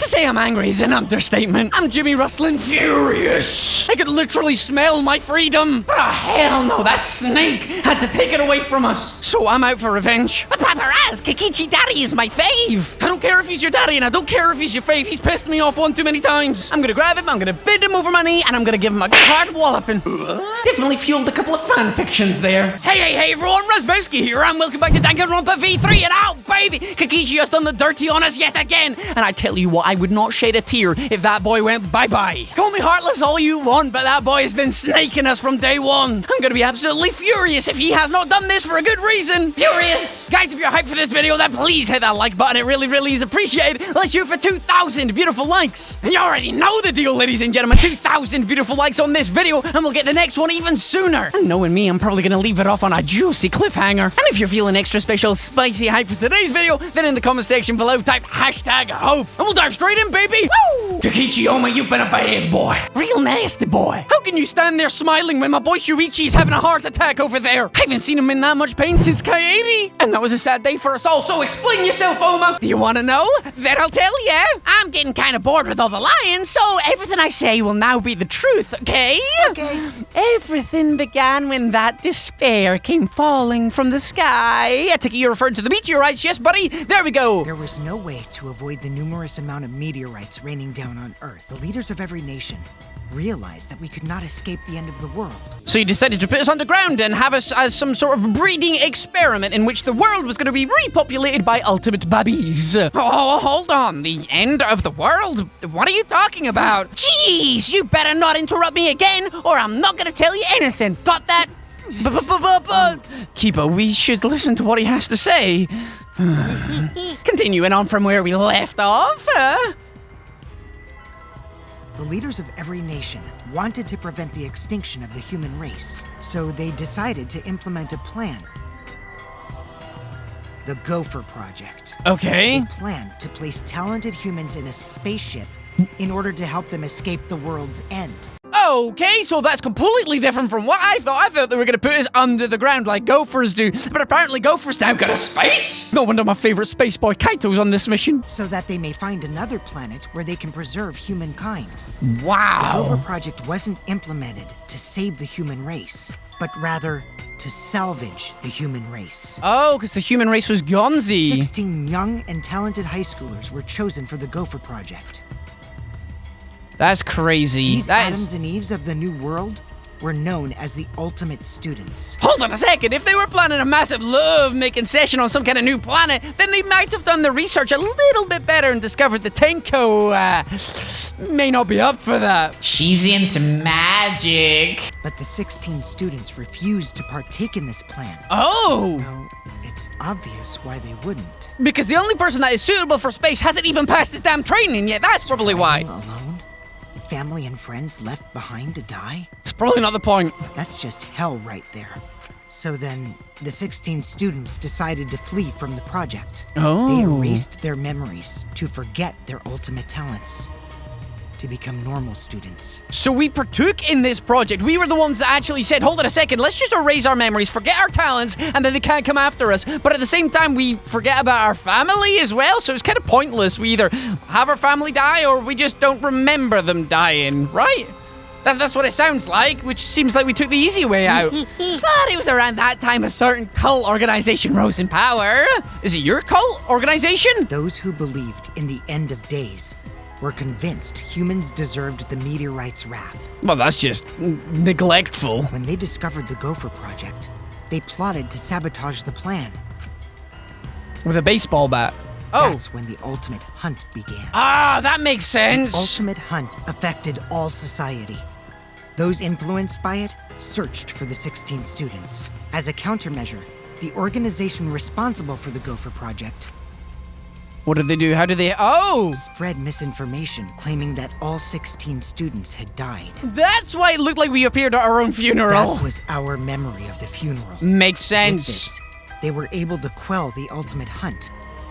To say I'm angry is an understatement. I'm Jimmy Rustlin furious. I could literally smell my freedom. But hell no, that snake had to take it away from us. So I'm out for revenge. But Papa Raz, Kokichi Daddy is my fave. I don't care if he's your daddy and I don't care if he's your fave. He's pissed me off one too many times. I'm gonna grab him, I'm gonna bend him over my knee, and I'm gonna give him a hard walloping. Definitely fueled a couple of fan fictions there. Hey everyone, Razzbowski here, and welcome back to Danganronpa V3, and oh baby, Kokichi has done the dirty on us yet again. And I tell you what, I would not shed a tear if that boy went bye-bye. Call me heartless all you want, but that boy has been snaking us from day one. I'm gonna be absolutely furious if he has not done this for a good reason. Furious! Guys, if you're hyped for this video, then please hit that like button. It really is appreciated. Let's shoot for 2,000 beautiful likes. And you already know the deal, ladies and gentlemen. 2,000 beautiful likes on this video, and we'll get the next one even sooner. And knowing me, I'm probably gonna leave it off on a juicy cliffhanger. And if you're feeling extra special, spicy hype for today's video, then in the comment section below, type #hope, and we'll dive straight in, baby. Woo! Kokichi, oh my, you've been a bad boy. Real nasty boy. How can you stand there smiling when my boy Shuichi is having a heart attack over there? I haven't seen him in that much pain since Kairi. And that was a sad day for us all, so explain yourself, Oma. Do you want to know? Then I'll tell ya. I'm getting kind of bored with all the lying, so everything I say will now be the truth, okay? Okay. Everything began when that despair came falling from the sky. I take it you referred to the meteorites, yes, buddy? There we go. There was no way to avoid the numerous amount of meteorites raining down on Earth. The leaders of every nation realized that we could not escape the end of the world. So you decided to put us underground and have us as some sort of breeding experiment in which the world was going to be repopulated by ultimate babies. Oh, hold on. The end of the world? What are you talking about? Jeez, you better not interrupt me again or I'm not going to tell you anything. Got that? Kiba, we should listen to what he has to say. Continuing on from where we left off, The leaders of every nation wanted to prevent the extinction of the human race, so they decided to implement a plan. The Gopher Project. Okay. A plan to place talented humans in a spaceship in order to help them escape the world's end. Okay, so that's completely different from what I thought. I thought they were going to put us under the ground like gophers do, but apparently gophers now got a space? No wonder my favorite space boy Kaito's on this mission. So that they may find another planet where they can preserve humankind. Wow. The Gopher Project wasn't implemented to save the human race, but rather to salvage the human race. Oh, because the human race was gonzy. 16 young and talented high schoolers were chosen for the Gopher Project. That's crazy. These Adams and Eves of the New World were known as the ultimate students. Hold on a second. If they were planning a massive love-making session on some kind of new planet, then they might have done the research a little bit better and discovered that Tenko, may not be up for that. She's into magic. But the 16 students refused to partake in this plan. Oh! Well, it's obvious why they wouldn't. Because the only person that is suitable for space hasn't even passed his damn training yet. That's probably why. Alone? Family and friends left behind to die? It's probably not the point. That's just hell right there. So then, the 16 students decided to flee from the project. Oh. They erased their memories to forget their ultimate talents, to become normal students. So we partook in this project. We were the ones that actually said, hold on a second, let's just erase our memories, forget our talents, and then they can't come after us. But at the same time, we forget about our family as well, so it's kind of pointless. We either have our family die or we just don't remember them dying, right? That's what it sounds like, which seems like we took the easy way out. But it was around that time a certain cult organization rose in power. Is it your cult organization? Those who believed in the end of days were convinced humans deserved the meteorite's wrath. Well, that's just neglectful. When they discovered the Gopher Project, they plotted to sabotage the plan. With a baseball bat. Oh. That's when the ultimate hunt began. Ah, that makes sense. The ultimate hunt affected all society. Those influenced by it searched for the 16 students. As a countermeasure, the organization responsible for the Gopher Project What did they do? How did they... Oh! spread misinformation claiming that all 16 students had died. That's why it looked like we appeared at our own funeral. That was our memory of the funeral. Makes With sense. this, they were able to quell the ultimate hunt,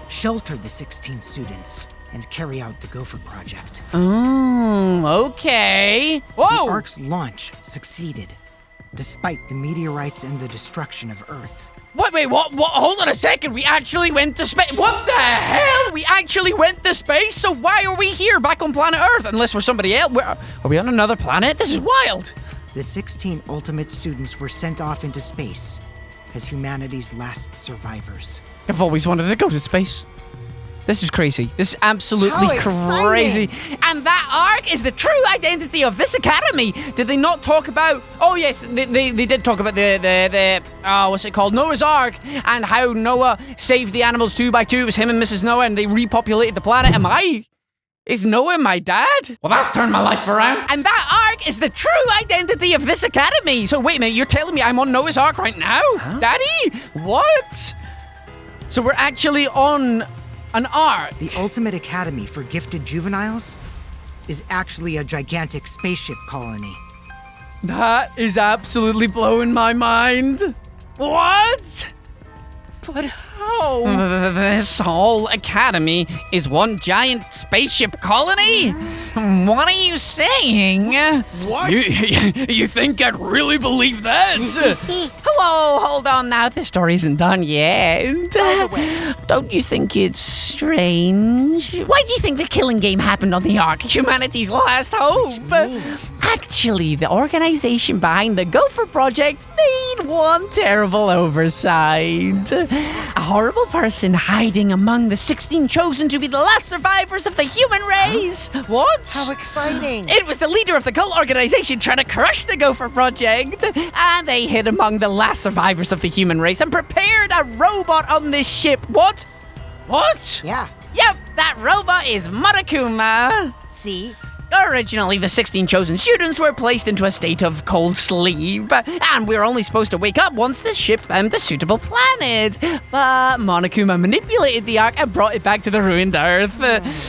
shelter the 16 students, and carry out the Gopher Project. Okay. The Whoa! Ark's launch succeeded, despite the meteorites and the destruction of Earth. Wait, what? Hold on a second. We actually went to space. What the hell? We actually went to space? So why are we here back on planet Earth? Unless we're somebody else. Are we on another planet? This is wild. The 16 ultimate students were sent off into space as humanity's last survivors. I've always wanted to go to space. This is crazy. This is absolutely crazy. And that arc is the true identity of this academy. Did they not talk about... Oh, yes, they did talk about the what's it called? Noah's Ark, and how Noah saved the animals 2 by 2. It was him and Mrs. Noah, and they repopulated the planet. Is Noah my dad? Well, that's turned my life around. And that arc is the true identity of this academy. So wait a minute, you're telling me I'm on Noah's Ark right now? Huh? Daddy? What? So we're actually on... an ark. The ultimate academy for gifted juveniles is actually a gigantic spaceship colony. That is absolutely blowing my mind. What? But how? This whole academy is one giant spaceship colony? What are you saying? What? You think I'd really believe that? Whoa, hold on now. This story isn't done yet. Don't you think it's strange? Why do you think the killing game happened on the Ark? Humanity's last hope. Actually, the organization behind the Gopher Project made one terrible oversight. A horrible person hiding among the 16 chosen to be the last survivors of the human race. What? How exciting! It was the leader of the cult organization trying to crush the Gopher Project. And they hid among the last survivors of the human race and prepared a robot on this ship. What? What? Yeah. Yep, that robot is Monokuma. See? Originally, the 16 chosen students were placed into a state of cold sleep, and we were only supposed to wake up once the ship found a suitable planet. But Monokuma manipulated the Ark and brought it back to the ruined Earth.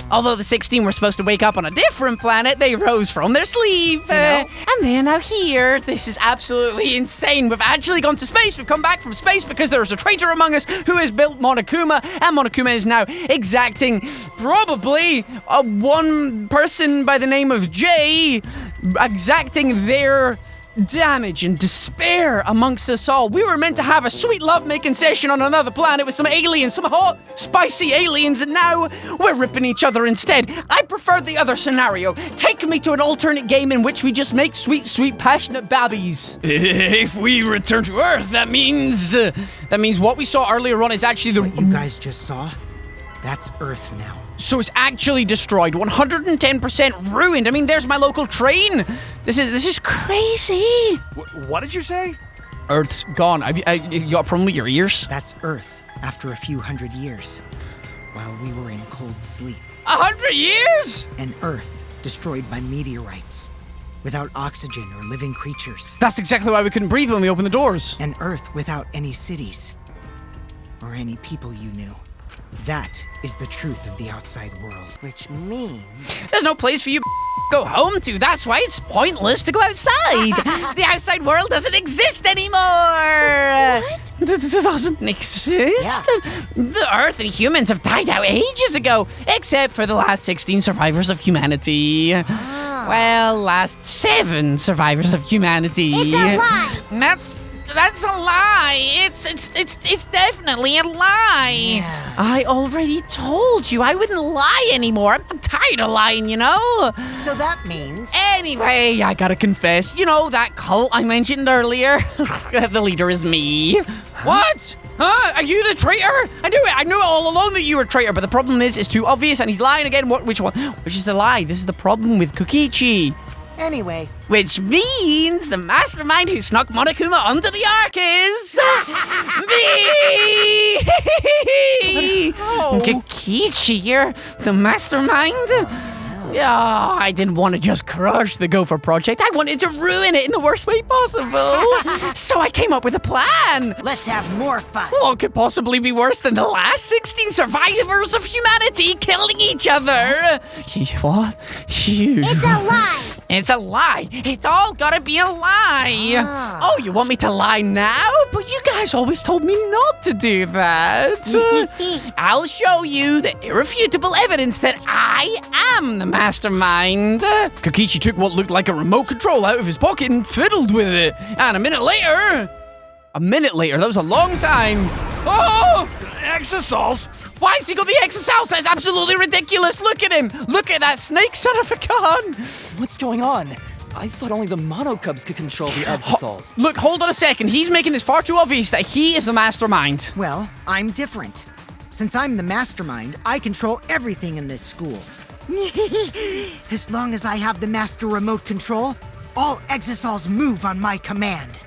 Although the 16 were supposed to wake up on a different planet, they rose from their sleep. And they're now here. This is absolutely insane. We've actually gone to space. We've come back from space because there's a traitor among us who has built Monokuma, and Monokuma is now exacting probably one person by the name of Jay, exacting their damage and despair amongst us all. We were meant to have a sweet love-making session on another planet with some aliens, some hot, spicy aliens, and now we're ripping each other instead. I prefer the other scenario. Take me to an alternate game in which we just make sweet, sweet, passionate babbies. If we return to Earth, that means what we saw earlier on is actually the... What you guys just saw? That's Earth now. So it's actually destroyed, 110% ruined. I mean, there's my local train. This is crazy. What did you say? Earth's gone. You got a problem with your ears? That's Earth after a few hundred years, while we were in cold sleep. 100 years? An Earth destroyed by meteorites, without oxygen or living creatures. That's exactly why we couldn't breathe when we opened the doors. An Earth without any cities, or any people you knew. That is the truth of the outside world. Which means... There's no place for you to go home to. That's why it's pointless to go outside. The outside world doesn't exist anymore. What? It doesn't exist. Yeah. The Earth and humans have died out ages ago, except for the last 16 survivors of humanity. Well, last 7 survivors of humanity. It's a lie. That's a lie. It's definitely a lie. Yeah. I already told you I wouldn't lie anymore. I'm tired of lying, you know? So that means... Anyway, I gotta confess, you know that cult I mentioned earlier? The leader is me. What? Huh? Are you the traitor? I knew it. I knew it all along that you were a traitor, but the problem is it's too obvious and he's lying again. Which one? Which is the lie? This is the problem with Kokichi. Anyway. Which means the mastermind who snuck Monokuma onto the Ark is... me! Kokichi, you're the mastermind? Oh, I didn't want to just crush the Gopher Project. I wanted to ruin it in the worst way possible. So I came up with a plan. Let's have more fun. What could possibly be worse than the last 16 survivors of humanity killing each other? What? It's a lie. It's a lie. It's all gotta be a lie. Oh, you want me to lie now? But you guys always told me not to do that. I'll show you the irrefutable evidence that I am the mastermind. Kokichi took what looked like a remote control out of his pocket and fiddled with it. And a minute later... A minute later, that was a long time. Oh! Exosols? Why has he got the exosols? That's absolutely ridiculous. Look at him. Look at that snake son of a gun. What's going on? I thought only the Monokubs could control the Exosols. Look, hold on a second. He's making this far too obvious that he is the mastermind. Well, I'm different. Since I'm the mastermind, I control everything in this school. As long as I have the master remote control, all Exosols move on my command.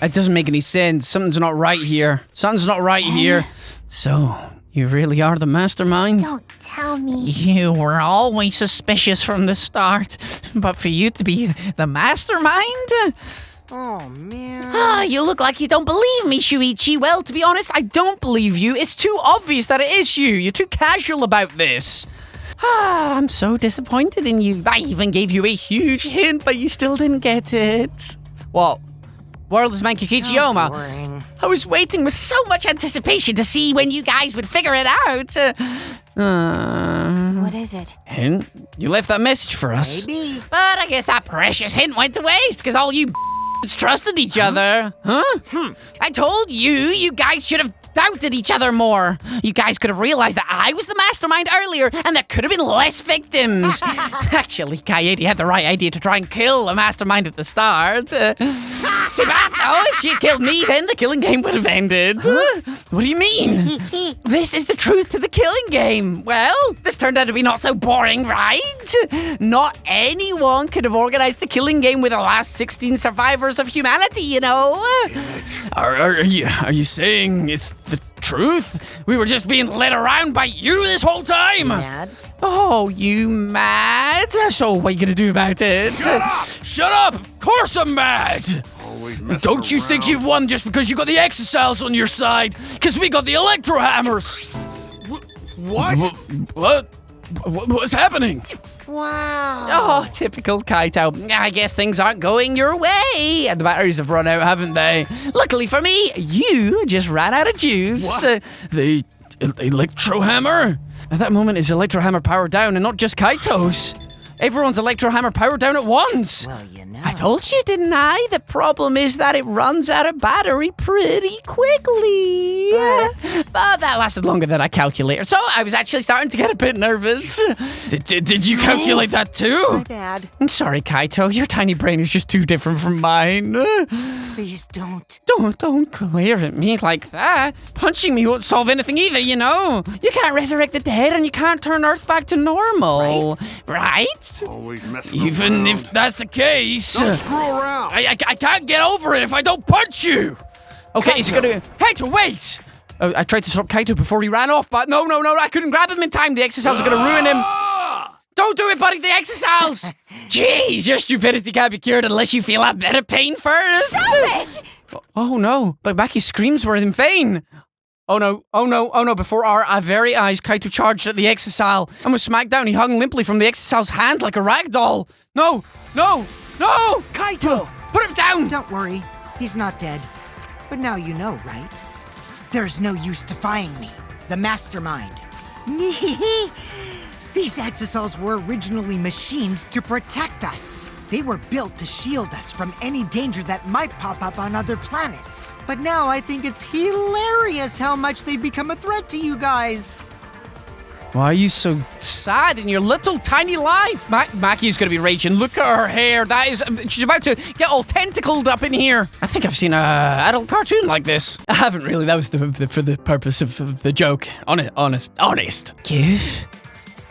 It doesn't make any sense. Something's not right here. Something's not right here. So, you really are the mastermind? Don't tell me. You were always suspicious from the start. But for you to be the mastermind? Oh, man. You look like you don't believe me, Shuichi. Well, to be honest, I don't believe you. It's too obvious that it is you. You're too casual about this. I'm so disappointed in you. I even gave you a huge hint, but you still didn't get it. What? World's man Kokichi. Boring. I was waiting with so much anticipation to see when you guys would figure it out. What is it? Hint? You left that message for us. Maybe. But I guess that precious hint went to waste because all you trusted each other. Huh? I told you guys should have doubted each other more. You guys could have realized that I was the mastermind earlier and there could have been less victims. Actually, Kaede had the right idea to try and kill the mastermind at the start. Too bad, though. If she had killed me, then the killing game would have ended. What do you mean? This is the truth to the killing game. Well, this turned out to be not so boring, right? Not anyone could have organized the killing game with the last 16 survivors of humanity, you know? Are you saying it's the truth? We were just being led around by you this whole time? Mad? Oh, you mad? So what are you gonna do about it? Shut up! Of course I'm mad! Don't you think you've won just because you got the exosols on your side? Because we got the electro hammers! What? What's happening? Wow. Oh, typical Kaito. I guess things aren't going your way. And the batteries have run out, haven't they? Luckily for me, you just ran out of juice. What? The electro hammer? At that moment, is electro hammer powered down and not just Kaito's? Everyone's electro hammer powered down at once. Well, you know. I told you, didn't I? The problem is that it runs out of battery pretty quickly. But that lasted longer than I calculated, so I was actually starting to get a bit nervous. Did you calculate that too? My bad. I'm sorry, Kaito. Your tiny brain is just too different from mine. Please don't. Don't glare at me like that. Punching me won't solve anything either, you know. You can't resurrect the dead and you can't turn Earth back to normal. Right? Always messing Even around. if that's the case, Don't screw around. I can't get over it if I don't punch you. Okay, he's gonna... Kaito, wait! I tried to stop Kaito before he ran off, but no, I couldn't grab him in time. The exosols are gonna ruin him. Don't do it, buddy, the exosols! Jeez, your stupidity can't be cured unless you feel a bit of pain first. Stop it! Oh no, but Maki's screams were in vain. Oh no, before our very eyes, Kaito charged at the exosal and was smacked down. He hung limply from the exosal's hand like a rag doll. No! Kaito! Put him down! Don't worry. He's not dead. But now you know, right? There's no use defying me. The mastermind. These exosols were originally machines to protect us. They were built to shield us from any danger that might pop up on other planets. But now I think it's hilarious how much they've become a threat to you guys. Why are you so sad in your little tiny life? Maki's gonna be raging. Look at her hair. She's about to get all tentacled up in here. I think I've seen a adult cartoon like this. I haven't really. That was for the purpose of the joke. Honest. Give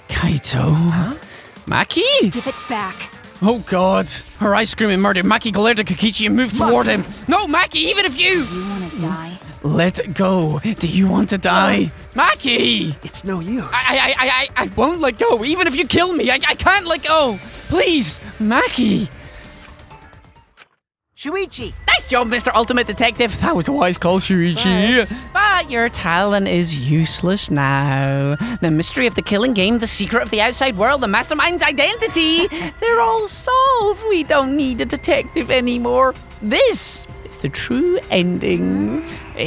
Kaito. Huh? Maki? Give it back. Oh God. Her eyes screaming murder. Maki glared at Kokichi and moved toward him. No, Maki, even if you... You want to die? Let go. Do you want to die? Maki! It's no use. I won't let go. Even if you kill me, I can't let go. Please, Maki. Shuichi! Nice job, Mr. Ultimate Detective. That was a wise call, Shuichi. But your talent is useless now. The mystery of the killing game, the secret of the outside world, the mastermind's identity, they're all solved. We don't need a detective anymore. This is the true ending. What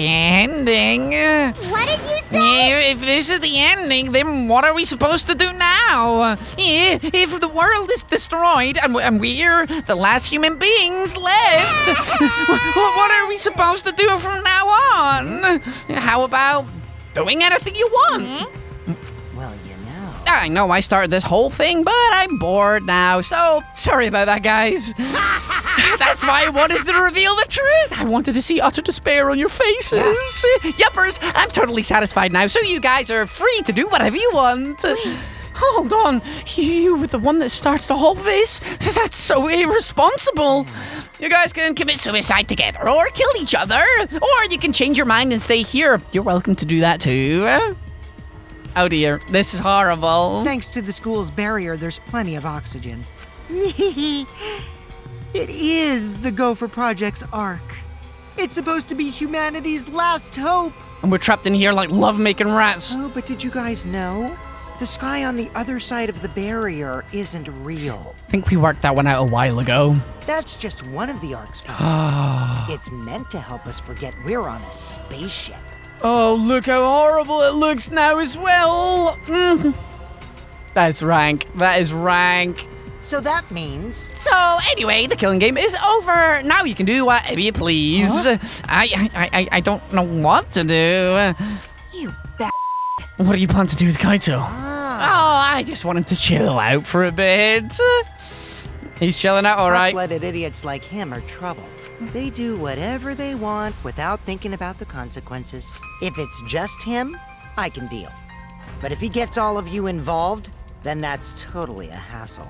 did you say? If this is the ending, then what are we supposed to do now? If the world is destroyed and we're the last human beings left, what are we supposed to do from now on? How about doing anything you want? Well, you know. I know I started this whole thing, but I'm bored now, so sorry about that, guys. That's why I wanted to reveal the truth. I wanted to see utter despair on your faces. Yuppers, I'm totally satisfied now, so you guys are free to do whatever you want. Hold on, you were the one that started all this? That's so irresponsible. You guys can commit suicide together, or kill each other, or you can change your mind and stay here. You're welcome to do that too. Oh dear, this is horrible. Thanks to the school's barrier, there's plenty of oxygen. It is the Gopher Project's ark. It's supposed to be humanity's last hope. And we're trapped in here like love-making rats. Oh, but did you guys know? The sky on the other side of the barrier isn't real. I think we worked that one out a while ago. That's just one of the ark's functions. It's meant to help us forget we're on a spaceship. Oh, look how horrible it looks now as well. That's rank. That is rank. So that means... So, anyway, the killing game is over. Now you can do whatever you please. Huh? I don't know what to do. You ba- What do you plan to do with Kaito? Ah. Oh, I just want him to chill out for a bit. He's chilling out, all right. Hot-blooded idiots like him are trouble. They do whatever they want without thinking about the consequences. If it's just him, I can deal. But if he gets all of you involved, then that's totally a hassle.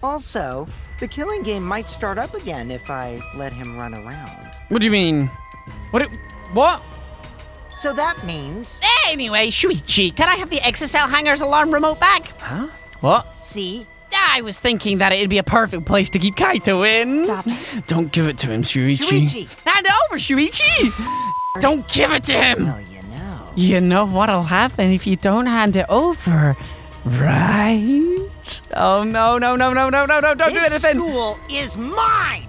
Also, the killing game might start up again if I let him run around. What do you mean? What? So that means... Anyway, Shuichi, can I have the exocell hanger's alarm remote back? Huh? What? See? I was thinking that it'd be a perfect place to keep Kaito in. Stop it. Don't give it to him, Shuichi. Shuichi! Hand it over, Shuichi! Don't give it to him! Well, you know. You know what'll happen if you don't hand it over, right? Oh, no, don't do This anything! school is mine!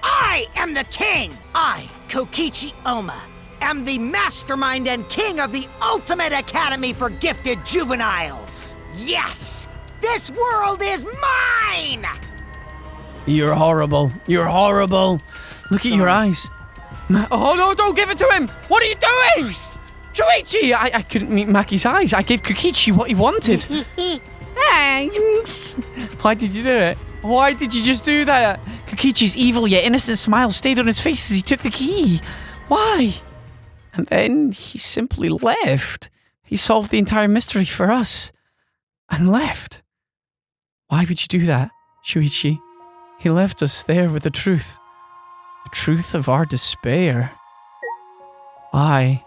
I am the king! I, Kokichi Oma, am the mastermind and king of the ultimate academy for gifted juveniles! Yes! This world is mine! You're horrible. You're horrible. Look at your eyes. Oh, no, don't give it to him! What are you doing? Shuichi! I couldn't meet Maki's eyes. I gave Kokichi what he wanted. Thanks. Why did you do it? Why did you just do that? Kokichi's evil yet innocent smile stayed on his face as he took the key. Why? And then he simply left. He solved the entire mystery for us. And left. Why would you do that, Shuichi? He left us there with the truth. The truth of our despair. Why?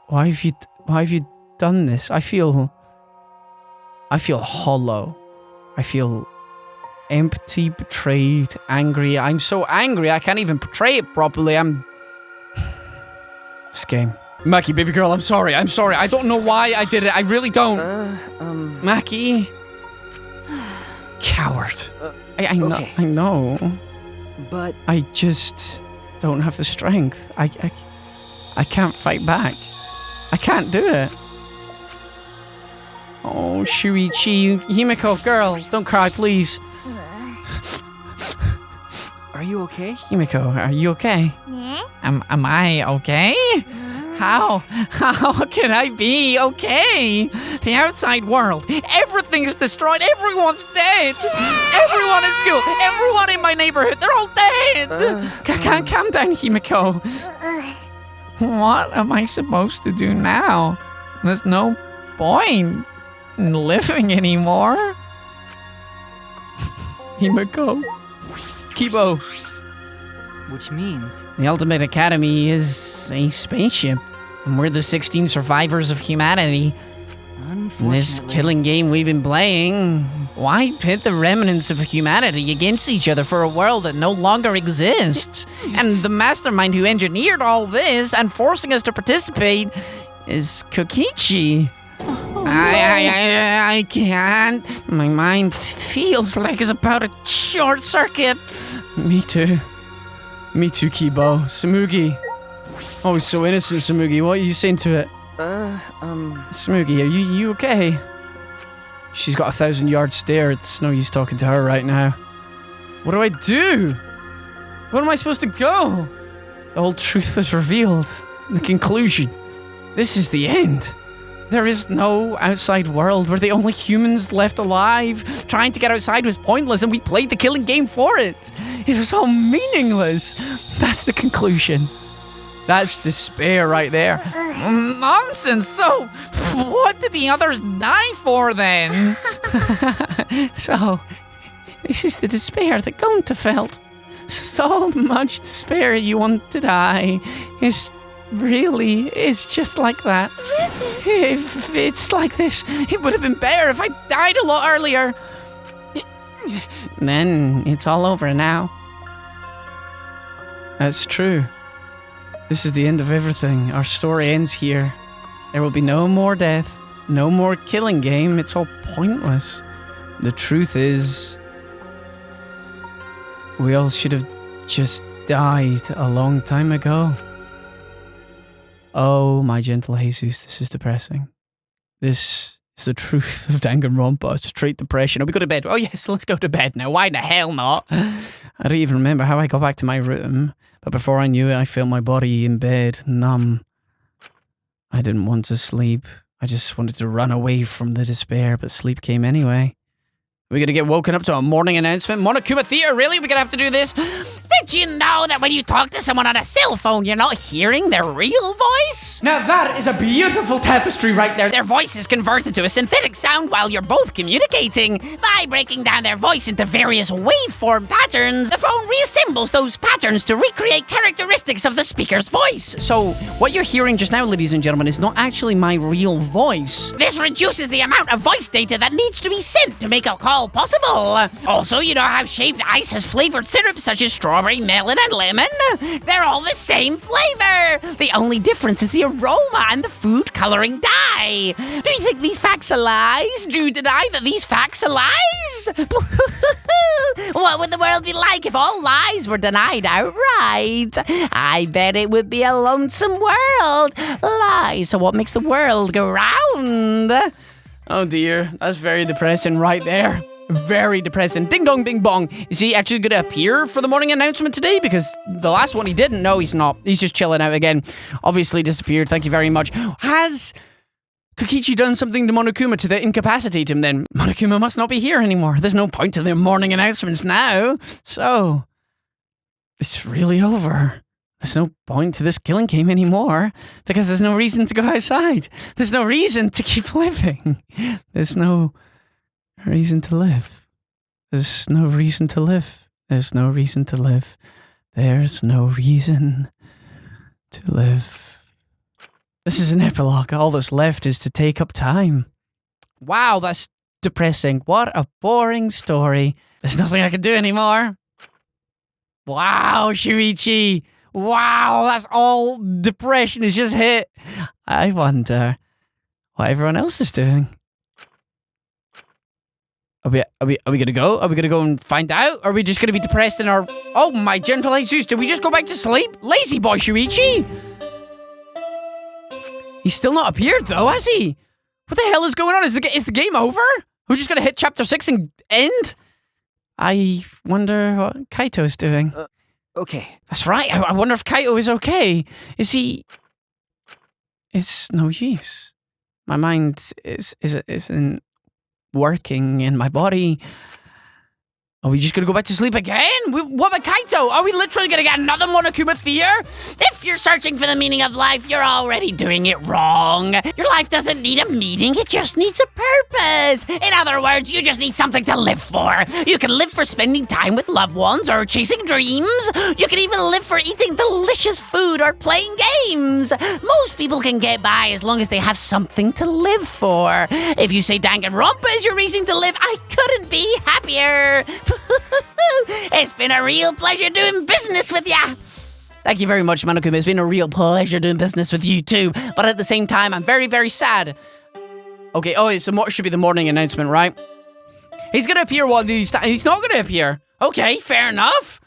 Why have you done this? I feel hollow. I feel empty, betrayed, angry. I'm so angry I can't even portray it properly. This game. Maki, baby girl, I'm sorry. I don't know why I did it. I really don't. Maki. Coward. I know. Okay. I know. But I just don't have the strength. I can't fight back. I can't do it. Oh, Shuichi, Himiko, girl, don't cry, please. are you okay? Himiko, are you okay? Yeah? Am I okay? How can I be okay? The outside world, everything's destroyed, everyone's dead. Everyone at school, everyone in my neighborhood, they're all dead. Calm down, Himiko. What am I supposed to do now? There's no point in living anymore. Himiko. Kibo. Which means The Ultimate Academy is a spaceship, and we're the 16 survivors of humanity. In this unfortunately killing game we've been playing, why pit the remnants of humanity against each other for a world that no longer exists? And the mastermind who engineered all this and forcing us to participate is Kokichi. I can't. My mind feels like it's about to short circuit. Me too, Kibo. Samugi. Oh, he's so innocent, Samugi. What are you saying to it? Smoogie, are you okay? She's got a 1,000-yard stare. It's no use talking to her right now. What do I do? Where am I supposed to go? The whole truth is revealed. The conclusion. This is the end. There is no outside world. We're the only humans left alive. Trying to get outside was pointless, and we played the killing game for it. It was all meaningless. That's the conclusion. That's despair right there. Nonsense. So, what did the others die for then? So, this is the despair that Gunther felt. So much despair you want to die. It's just like that. If it's like this, it would have been better if I died a lot earlier. Then it's all over now. That's true. This is the end of everything. Our story ends here. There will be no more death, no more killing game. It's all pointless. The truth is, we all should have just died a long time ago. Oh, my gentle Jesus, this is depressing. This is the truth of Danganronpa. Straight depression. Oh, we go to bed. Oh, yes, let's go to bed now. Why the hell not? I don't even remember how I got back to my room, but before I knew it, I felt my body in bed, numb. I didn't want to sleep. I just wanted to run away from the despair, but sleep came anyway. We're gonna get woken up to a morning announcement. Monokuma Theater, really? We're gonna have to do this? Did you know that when you talk to someone on a cell phone, you're not hearing their real voice? Now that is a beautiful tapestry right there. Their voice is converted to a synthetic sound while you're both communicating. By breaking down their voice into various waveform patterns, the phone reassembles those patterns to recreate characteristics of the speaker's voice. So, what you're hearing just now, ladies and gentlemen, is not actually my real voice. This reduces the amount of voice data that needs to be sent to make a call possible. Also, you know how shaved ice has flavored syrup such as strawberry, melon, and lemon? They're all the same flavor. The only difference is the aroma and the food coloring dye. Do you think these facts are lies? Do you deny that these facts are lies? What would the world be like if all lies were denied outright? I bet it would be a lonesome world. Lies are what makes the world go round. Oh dear, that's very depressing right there. Very depressing. Ding dong ding bong. Is he actually going to appear for the morning announcement today? Because the last one he didn't. No, he's not. He's just chilling out again. Obviously disappeared. Thank you very much. Has Kokichi done something to Monokuma to incapacitate him then? Monokuma must not be here anymore. There's no point to the morning announcements now. So, it's really over. There's no point to this killing game anymore because there's no reason to go outside. There's no reason to keep living. There's no reason to live. There's no reason to live. There's no reason to live. There's no reason to live. This is an epilogue. All that's left is to take up time. Wow, that's depressing. What a boring story. There's nothing I can do anymore. Wow, Shuichi. Wow, that's all depression has just hit. I wonder what everyone else is doing. Are we gonna go? Are we gonna go and find out? Or are we just gonna be depressed in our... Oh my gentle Jesus, did we just go back to sleep? Lazy boy Shuichi! He's still not appeared though, has he? What the hell is going on? Is the game over? We're just gonna hit chapter 6 and end? I wonder what Kaito's doing. Okay. That's right. I wonder if Kaito is okay. Is he... It's no use. My mind isn't working in my body. Are we just gonna go back to sleep again? What about Kaito? Are we literally gonna get another Monokuma Theater? If you're searching for the meaning of life, you're already doing it wrong. Your life doesn't need a meaning, it just needs a purpose. In other words, you just need something to live for. You can live for spending time with loved ones or chasing dreams. You can even live for eating delicious food or playing games. Most people can get by as long as they have something to live for. If you say Danganronpa is your reason to live, I couldn't be happier. It's been a real pleasure doing business with ya. Thank you very much, Monokuma. It's been a real pleasure doing business with you too. But at the same time, I'm very, very sad. Okay, oh, it should be the morning announcement, right? He's gonna appear one of these times. He's not gonna appear. Okay, fair enough.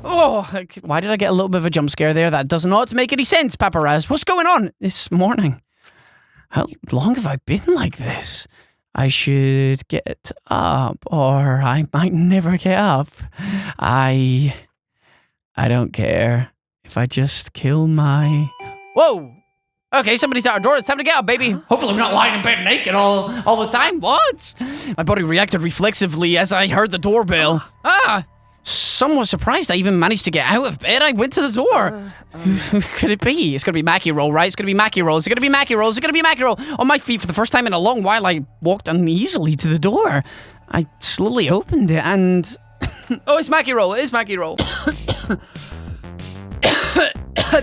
Oh, why did I get a little bit of a jump scare there? That does not make any sense, Papa Raz. What's going on this morning? How long have I been like this? I should get up, or I might never get up. I don't care if I just kill my... Whoa! Okay, somebody's at our door. It's time to get up, baby. Hopefully we're not lying in bed naked all the time. What? My body reacted reflexively as I heard the doorbell. Somewhat surprised I even managed to get out of bed. I went to the door. Who could it be? It's gonna be Mackie Roll, right? It's gonna be Mackie Roll. It's gonna be Mackie Roll. It's gonna be Mackie Roll. On my feet for the first time in a long while, I walked uneasily to the door. I slowly opened it and... Oh, it's Mackie Roll. It is Mackie Roll.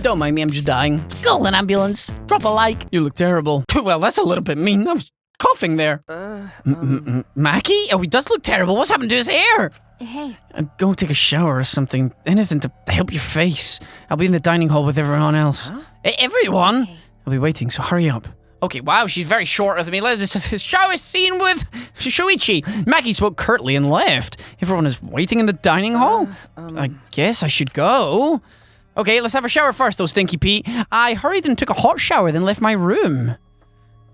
Don't mind me, I'm just dying. Call an ambulance. Drop a like. You look terrible. Well, that's a little bit mean. I was coughing there. Mackie? Oh, he does look terrible. What's happened to his hair? Hey. Go take a shower or something. Anything to help your face. I'll be in the dining hall with everyone else. Huh? Everyone? Okay. I'll be waiting, so hurry up. Okay, wow, she's very short of me. Let's shower scene with Shuichi. Maggie spoke curtly and left. Everyone is waiting in the dining hall? I guess I should go. Okay, let's have a shower first, though, Stinky Pete. I hurried and took a hot shower, then left my room.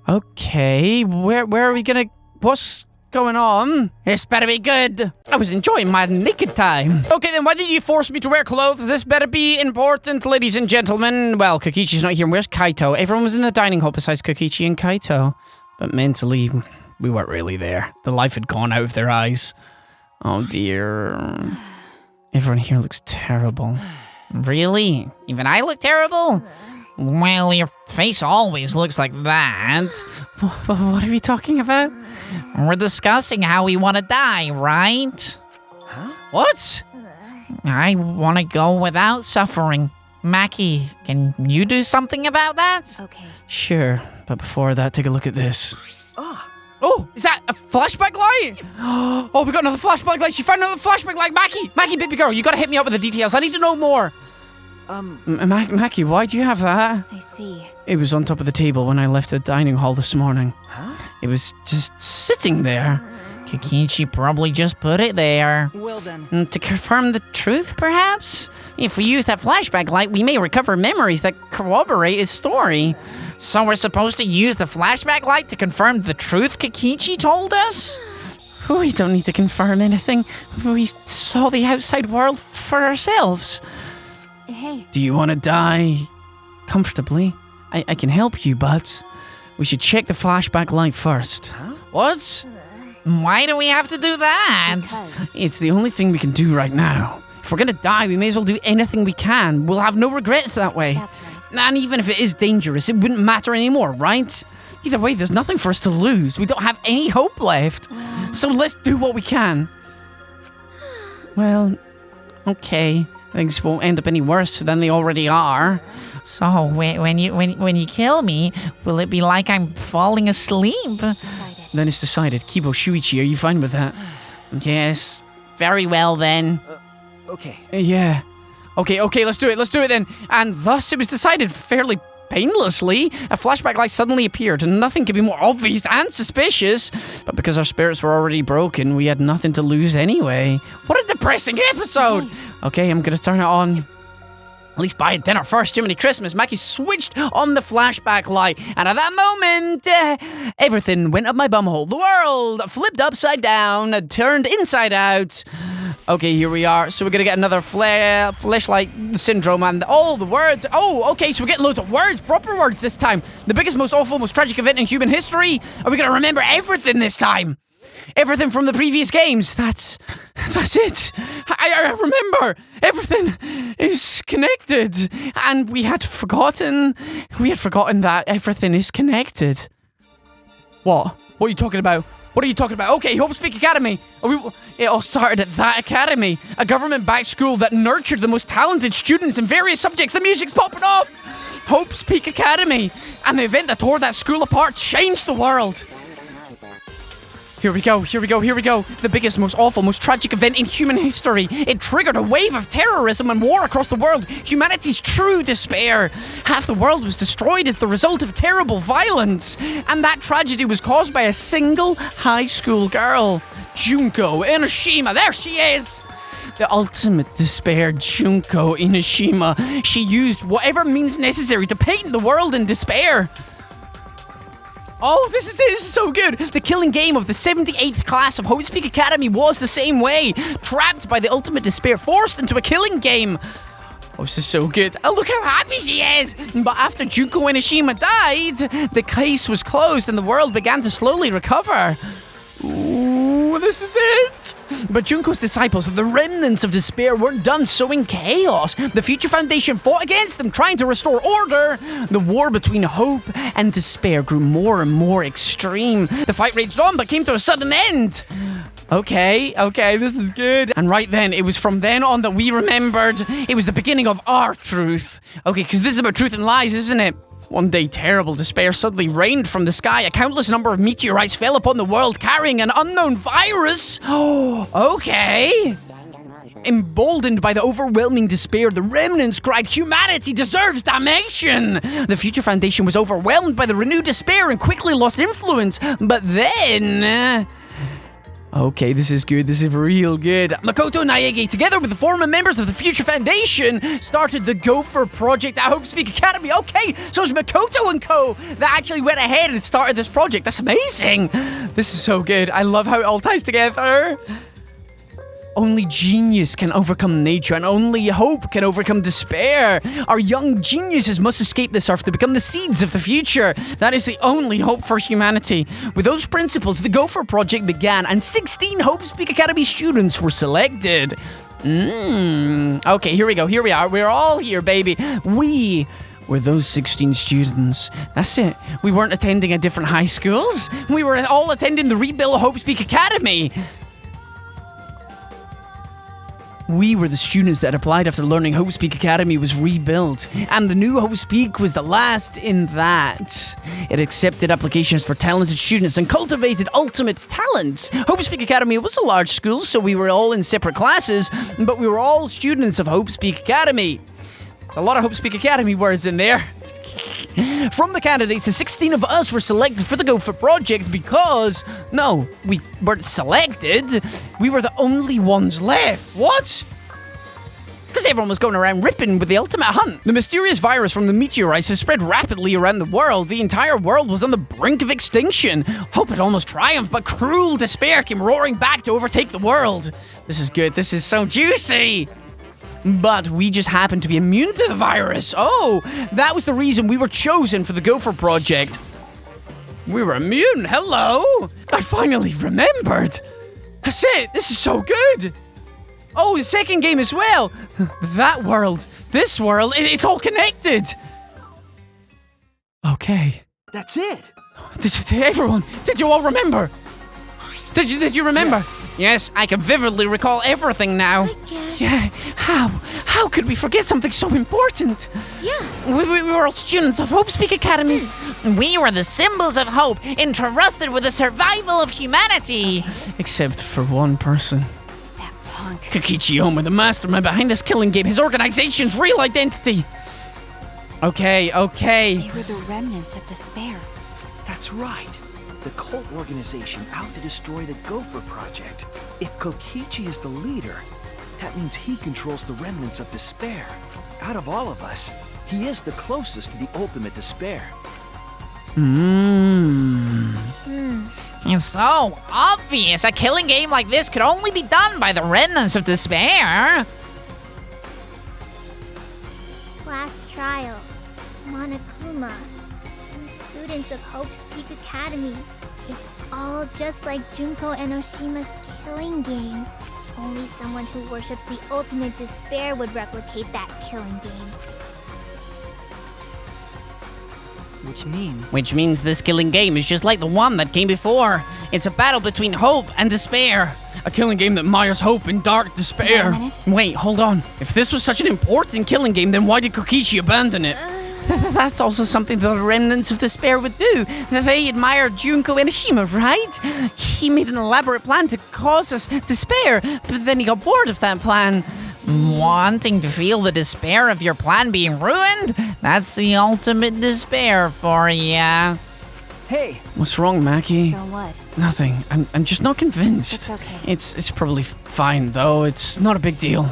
Okay, where are we gonna... What's going on? This better be good. I was enjoying my naked time. Okay, then why did you force me to wear clothes? This better be important, ladies and gentlemen. Well, Kokichi's not here. Where's Kaito? Everyone was in the dining hall besides Kokichi and Kaito. But mentally, we weren't really there. The life had gone out of their eyes. Oh, dear. Everyone here looks terrible. Really? Even I look terrible? Well, your face always looks like that. What are we talking about? We're discussing how we want to die, right? Huh? What? I want to go without suffering. Mackie, can you do something about that? Okay. Sure, but before that, take a look at this. Oh, is that a flashback light? Oh, we got another flashback light. She found another flashback light. Mackie, baby girl, you gotta hit me up with the details. I need to know more. Mackie, why do you have that? I see. It was on top of the table when I left the dining hall this morning. Huh? It was just sitting there. Kokichi probably just put it there. Well then. To confirm the truth, perhaps? If we use that flashback light, we may recover memories that corroborate his story. So we're supposed to use the flashback light to confirm the truth Kokichi told us? We don't need to confirm anything. We saw the outside world for ourselves. Hey. Do you want to die comfortably? I can help you, but we should check the flashback light first. Huh? What? Why do we have to do that? Because. It's the only thing we can do right now. If we're gonna die, we may as well do anything we can. We'll have no regrets that way. That's right. And even if it is dangerous, it wouldn't matter anymore, right? Either way, there's nothing for us to lose. We don't have any hope left. So let's do what we can. Well, okay. Things won't end up any worse than they already are. So when you kill me, will it be like I'm falling asleep? Decided. Then it's decided. Kibo Shuichi, are you fine with that? Yes. Very well then. Okay. Yeah. Okay, let's do it then. And thus it was decided fairly painlessly. A flashback light suddenly appeared, and nothing could be more obvious and suspicious. But because our spirits were already broken, we had nothing to lose anyway. What a depressing episode! Okay, I'm gonna turn it on. At least buy a dinner first, Jiminy Christmas. Mackie switched on the flashback light, and at that moment, everything went up my bumhole. The world flipped upside down, turned inside out. Okay, here we are. So we're gonna get another flashlight syndrome and all the words. Oh, okay, so we're getting loads of words, proper words this time. The biggest, most awful, most tragic event in human history. Are we gonna remember everything this time? Everything from the previous games. That's it. I remember. Everything is connected. And we had forgotten that everything is connected. What? What are you talking about? What are you talking about? Okay, Hope Speak Academy. It all started at that academy. A government-backed school that nurtured the most talented students in various subjects. The music's popping off. Hope Speak Academy. And the event that tore that school apart changed the world. Here we go. The biggest, most awful, most tragic event in human history. It triggered a wave of terrorism and war across the world. Humanity's true despair. Half the world was destroyed as the result of terrible violence. And that tragedy was caused by a single high school girl. Junko Inoshima. There she is. The ultimate despair, Junko Inoshima. She used whatever means necessary to paint the world in despair. Oh, this is so good. The killing game of the 78th class of Hope's Peak Academy was the same way. Trapped by the ultimate despair, forced into a killing game. Oh, this is so good. Oh, look how happy she is. But after Junko Enoshima died, the case was closed and the world began to slowly recover. Ooh, this is it. But Junko's disciples, the remnants of despair, weren't done sowing chaos. The Future Foundation fought against them, trying to restore order. The war between hope and despair grew more and more extreme. The fight raged on, but came to a sudden end. Okay, this is good. And right then, it was from then on that we remembered it was the beginning of our truth. Okay, because this is about truth and lies, isn't it? One day, terrible despair suddenly rained from the sky. A countless number of meteorites fell upon the world carrying an unknown virus. Oh, okay. Emboldened by the overwhelming despair, the remnants cried, "Humanity deserves damnation!" The Future Foundation was overwhelmed by the renewed despair and quickly lost influence. But then... Okay, this is good. This is real good. Makoto and Naege, together with the former members of the Future Foundation, started the Gopher Project at Hope's Peak Academy. Okay, so it's Makoto and co. that actually went ahead and started this project. That's amazing. This is so good. I love how it all ties together. Only genius can overcome nature, and only hope can overcome despair. Our young geniuses must escape this earth to become the seeds of the future. That is the only hope for humanity. With those principles, the Gopher Project began, and 16 Hope's Peak Academy students were selected. Okay, here we go. Here we are. We're all here, baby. We were those 16 students. That's it. We weren't attending at different high schools. We were all attending the rebuilt Hope's Peak Academy. We were the students that applied after learning Hope's Peak Academy was rebuilt, and the new Hope's Peak was the last in that. It accepted applications for talented students and cultivated ultimate talents. Hope's Peak Academy was a large school, so we were all in separate classes, but we were all students of Hope's Peak Academy. There's a lot of Hope's Peak Academy words in there. From the candidates, the 16 of us were selected for the Gopher Project because... No, we weren't selected. We were the only ones left. What? Because everyone was going around ripping with the ultimate hunt. The mysterious virus from the meteorites had spread rapidly around the world. The entire world was on the brink of extinction. Hope had almost triumphed, but cruel despair came roaring back to overtake the world. This is good. This is so juicy. But we just happened to be immune to the virus. Oh, that was the reason we were chosen for the Gopher Project. We were immune. Hello. I finally remembered. That's it. This is so good. Oh, the second game as well. That world, this world, it's all connected. Okay. That's it. Everyone, did you all remember? Did you remember? Yes, I can vividly recall everything now. I guess. Yeah, how could we forget something so important? Yeah. We were all students of Hope's Peak Academy. We were the symbols of hope, entrusted with the survival of humanity. Except for one person. That punk. Kokichi, the mastermind behind this killing game, his organization's real identity. Okay. They were the remnants of despair. That's right. The cult organization out to destroy the Gopher Project. If Kokichi is the leader, that means he controls the remnants of despair. Out of all of us, he is the closest to the ultimate despair. It's so obvious. A killing game like this could only be done by the remnants of despair. Class trials. Monokuma. Students of Hope's Peak Academy. It's all just like Junko Enoshima's killing game. Only someone who worships the ultimate despair would replicate that killing game. Which means this killing game is just like the one that came before. It's a battle between hope and despair. A killing game that mires hope in dark despair. Wait, hold on. If this was such an important killing game, then why did Kokichi abandon it? That's also something the remnants of despair would do. They admired Junko Enoshima, right? He made an elaborate plan to cause us despair, but then he got bored of that plan. Wanting to feel the despair of your plan being ruined? That's the ultimate despair for ya. Hey, What's wrong, Mackie? So what? Nothing. I'm just not convinced. It's okay. It's probably fine, though. It's not a big deal.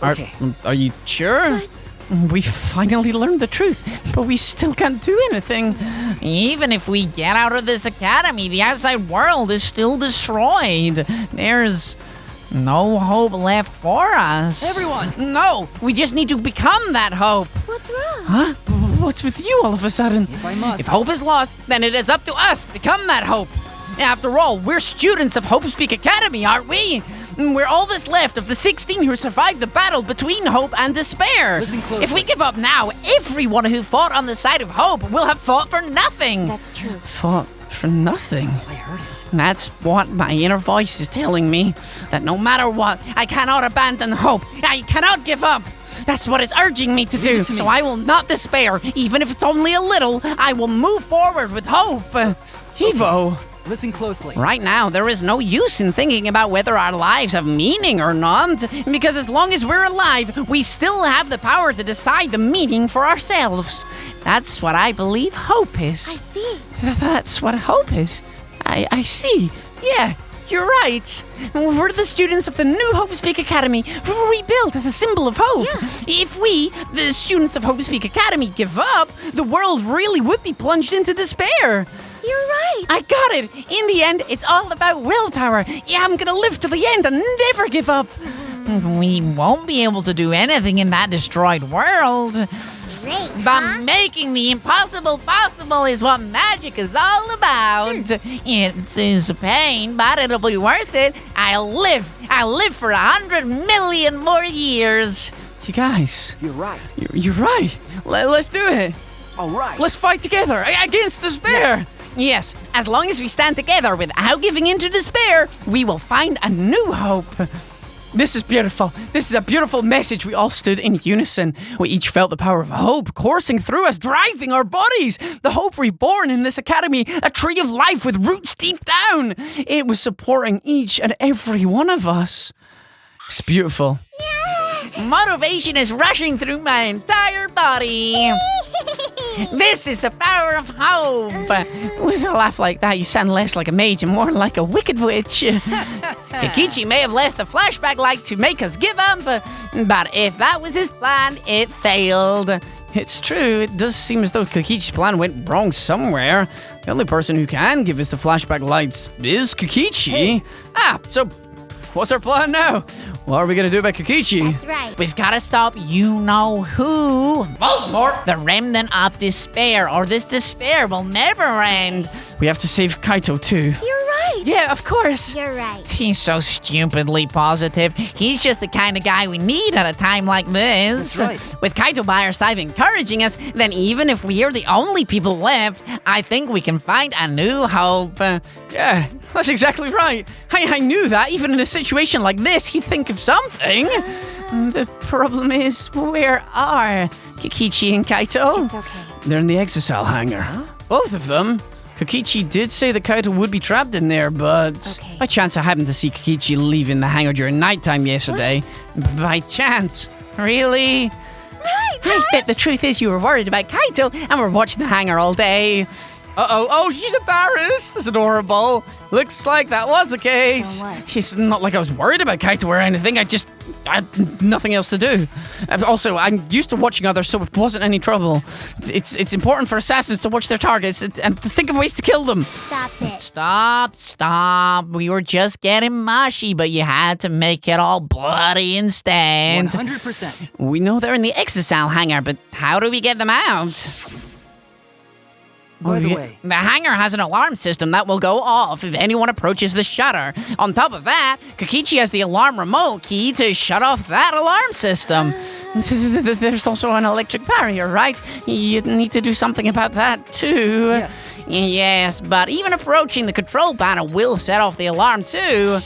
okay. Are you sure? But We finally learned the truth, but we still can't do anything. Even if we get out of this academy, the outside world is still destroyed. There's no hope left for us. Everyone! No, we just need to become that hope. What's wrong? Huh? What's with you all of a sudden? If I must. If hope is lost, then it is up to us to become that hope. After all, we're students of Hope Speak Academy, aren't we? We're all that's left of the 16 who survived the battle between hope and despair. Listen closely. If we give up now, everyone who fought on the side of hope will have fought for nothing. That's true. Fought for nothing. I heard it. That's what my inner voice is telling me. That no matter what, I cannot abandon hope. I cannot give up. That's what it's urging me to do. to So me. I will not despair, even if it's only a little. I will move forward with hope. Evo. Listen closely. Right now, there is no use in thinking about whether our lives have meaning or not, because as long as we're alive, we still have the power to decide the meaning for ourselves. That's what I believe hope I is. see. That's what hope is. I see. Yeah, you're right. We're the students of the new Hope Speak Academy, rebuilt as a symbol of hope. Yeah. If we, the students of Hope Speak Academy, give up, the world really would be plunged into despair. You're right. I got it. In the end, it's all about willpower. Yeah, I'm gonna live to the end and never give up. We won't be able to do anything in that destroyed world. Great, But huh? making the impossible possible is what magic is all about. It is a pain, but it'll be worth it. I'll live for 100 million more years. You guys, You're right. you're right. Let's do it. All right. Let's fight together against despair. Yes, as long as we stand together without giving in to despair, We will find a new hope. This is beautiful. This is a beautiful message. We all stood in unison. We each felt the power of hope coursing through us, driving our bodies. The hope reborn in this academy, a tree of life with roots deep down. It was supporting each and every one of us. It's beautiful. motivation is rushing through my entire body. This is the power of hope. With a laugh like that, you sound less like a mage and more like a wicked witch. Kokichi may have left the flashback light to make us give up, but if that was his plan, it failed. It's true, it does seem as though Kokichi's plan went wrong somewhere. The only person who can give us the flashback lights is Kokichi. So what's our plan now? What are we gonna do about Kokichi? That's right. We've got to stop you-know-who. Voldemort! The remnant of despair, or this despair will never end. We have to save Kaito too. You're right. Yeah, of course. You're right. He's so stupidly positive. He's just the kind of guy we need at a time like this. That's right. With Kaito by our side encouraging us, then even if we are the only people left, I think we can find a new hope. Yeah, that's exactly right. I knew that. Even in a situation like this, he'd think of something. The problem is, where are Kokichi and Kaito? It's okay. They're in the exocell hangar. Both of them. Kokichi did say that Kaito would be trapped in there, but Okay. by chance I happened to see Kokichi leaving the hangar during nighttime yesterday. By chance. Really? Right. I bet the truth is you were worried about Kaito and were watching the hangar all day. Uh-oh. Oh, she's embarrassed. That's adorable. Looks like that was the case. So what? It's not like I was worried about Kaito or anything. I had nothing else to do. Also, I'm used to watching others, so it wasn't any trouble. It's important for assassins to watch their targets and to think of ways to kill them. Stop it. Stop. We were just getting mushy, but you had to make it all bloody instead. 100%. We know they're in the exocell hangar, but How do we get them out? By the yeah. way, The hangar has an alarm system that will go off if anyone approaches the shutter. On top of that, Kokichi has the alarm remote key to shut off that alarm system. there's also an electric barrier, right? You need to do something about that too. yes. Yes, but even approaching the control panel will set off the alarm too.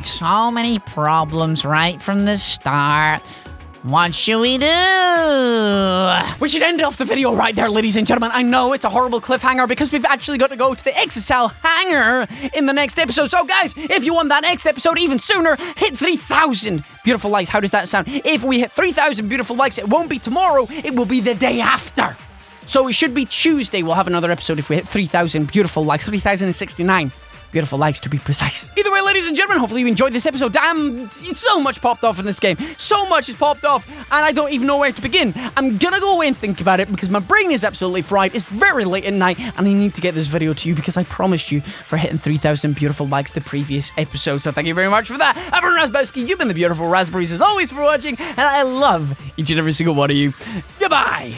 So many problems right from the start. What should we do? We should end off the video right there, ladies and gentlemen. I know it's a horrible cliffhanger because we've actually got to go to the exocell hangar in the next episode. So, guys, if you want that next episode even sooner, hit 3,000 beautiful likes. How does that sound? If we hit 3,000 beautiful likes, it won't be tomorrow. It will be the day after. So it should be Tuesday. We'll have another episode if we hit 3,000 beautiful likes. 3,069 beautiful likes to be precise. Either way, ladies ladies and gentlemen, hopefully you enjoyed this episode. Damn, so much popped off in this game. So much has popped off, and I don't even know where to begin. I'm gonna go away and think about it because my brain is absolutely fried. It's very late at night, and I need to get this video to you because I promised you for hitting 3,000 beautiful likes the previous episode. So thank you very much for that. I've been Razzbowski. You've been the beautiful raspberries as always for watching, and I love each and every single one of you. Goodbye.